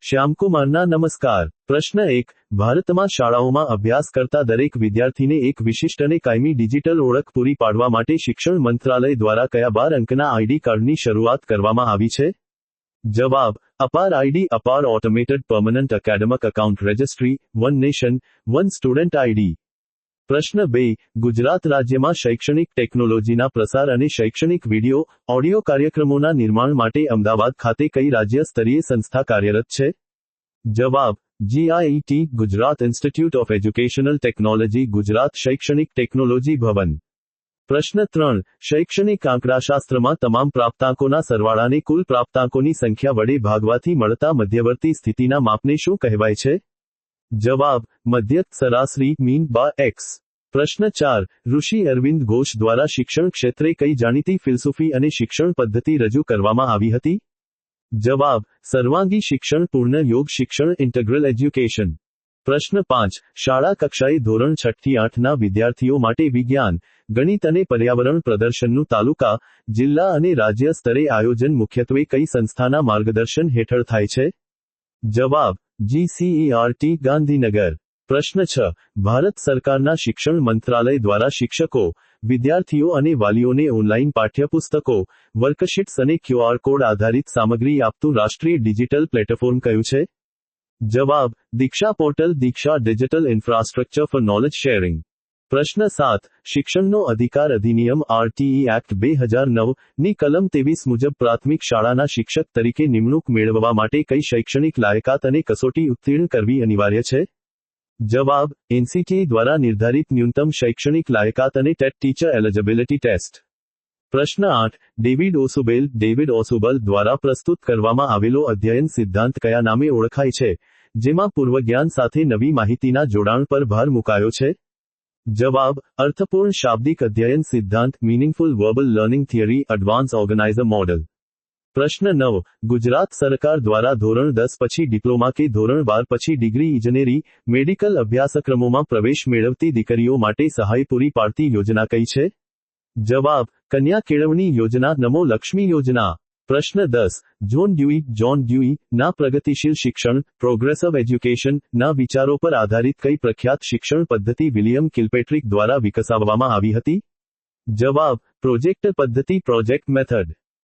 શ્યામકુમારના નમસ્કાર। પ્રશ્ન 1, ભારતમાં શાળાઓમાં અભ્યાસ કરતા દરેક વિદ્યાર્થીને એક વિશિષ્ટ અને કાયમી ડિજિટલ ઓળખ પૂરી પાડવા માટે શિક્ષણ મંત્રાલય દ્વારા કયા 12 અંકના આઈડી કાર્ડની શરૂઆત કરવામાં આવી છે? જવાબ: અપાર આઈડી, અપાર automated permanent academic account registry, one nation, one student ID. પ્રશ્ન 2, ગુજરાત રાજ્યમાં શૈક્ષણિક ટેકનોલોજીના પ્રસાર અને શૈક્ષણિક વિડિયો, ઓડિયો કાર્યક્રમોના નિર્માણ માટે અમદાવાદ ખાતે કઈ રાજ્ય સ્તરીય સંસ્થા કાર્યરત છે? જવાબ: GIET, Gujarat institute of educational technology, Gujarat શૈક્ષણિક ટેકનોલોજી ભવન। પ્રશ્ન 3, શૈક્ષણિક આંકડાશાસ્ત્રમાં તમામ પ્રાપ્તાંકોના સરવાળાને કુલ પ્રાપ્તાંકોની સંખ્યા વડે ભાગવાથી મળતા મધ્યવર્તી સ્થિતિના માપને શું કહેવાય છે? જવાબ: મધ્યક, સરાસરી, મીન બાય એક્સ। પ્રશ્ન 4, ઋષિ અરવિંદ ઘોષ દ્વારા શિક્ષણ ક્ષેત્રે કઈ જાણીતી ફિલસૂફી અને શિક્ષણ પદ્ધતિ રજૂ કરવામાં આવી હતી? જવાબ: સર્વાંગી શિક્ષણ, પૂર્ણ યોગ શિક્ષણ, ઇન્ટગ્રલ એજ્યુકેશન। પ્રશ્ન 5, શાળા કક્ષાએ ધોરણ 6 થી 8 ના વિદ્યાર્થીઓ માટે વિજ્ઞાન, ગણિત અને પર્યાવરણ પ્રદર્શનનું તાલુકા, જિલ્લા અને રાજ્ય સ્તરે આયોજન મુખ્યત્વે કઈ સંસ્થાના માર્ગદર્શન હેઠળ થાય છે? જવાબ: GCERT, ગાંધીનગર। પ્રશ્ન 6, ભારત સરકારના શિક્ષણ મંત્રાલય દ્વારા શિક્ષકો, વિદ્યાર્થીઓ અને વાલીઓને ઓનલાઈન પાઠ્યપુસ્તકો, વર્કશીટ્સ અને QR કોડ આધારિત સામગ્રી આપતું રાષ્ટ્રીય ડિજિટલ પ્લેટફોર્મ કયું છે? જવાબ: Diksha portal, Diksha digital infrastructure for knowledge sharing. પ્રશ્ન 7, શિક્ષણનો અધિકાર અધિનિયમ RTE એક્ટ 2009 ની કલમ 23 મુજબ પ્રાથમિક શાળાના શિક્ષક તરીકે નિમણૂક મેળવવા માટે કઈ શૈક્ષણિક લાયકાત અને કસોટી ઉત્તીર્ણ કરવી અનિવાર્ય છે? જવાબ: NCTA દ્વારા નિર્ધારિત ન્યૂનતમ શૈક્ષણિક લાયકાત અને ટેટ ટીચર એલિજિબિલિટી ટેસ્ટ। પ્રશ્ન 8, ડેવિડ ઓસુબલ દ્વારા પ્રસ્તુત કરવામાં આવેલો અધ્યયન સિદ્ધાંત કયા નામે ઓળખાય છે, જેમાં પૂર્વજ્ઞાન સાથે નવી માહિતીના જોડાણ પર ભાર મુકાયો છે? જવાબ: અર્થપૂર્ણ શાબ્દિક અધ્યયન સિદ્ધાંત, meaningful verbal learning theory, advance organiser model. પ્રશ્ન 9, ગુજરાત સરકાર દ્વારા ધોરણ 10 પછી ડિપ્લોમા કે ધોરણ 12 પછી ડિગ્રી ઇજનેરી, મેડિકલ અભ્યાસક્રમોમાં પ્રવેશ મેળવતી દીકરીઓ માટે સહાય પૂરી પાડતી યોજના કઈ છે? જવાબ: કન્યા કેળવણી યોજના, નમો લક્ષ્મી યોજના। પ્રશ્ન 10, જ્હોન ડ્યુઈ ના પ્રગતિશીલ શિક્ષણ, પ્રોગ્રેસિવ એજ્યુકેશન ના વિચારો પર આધારિત કઈ પ્રખ્યાત શિક્ષણ પદ્ધતિ વિલિયમ કિલપેટ્રિક દ્વારા વિકસાવવામાં આવી હતી? જવાબ: પ્રોજેક્ટ પદ્ધતિ, પ્રોજેક્ટ મેથડ।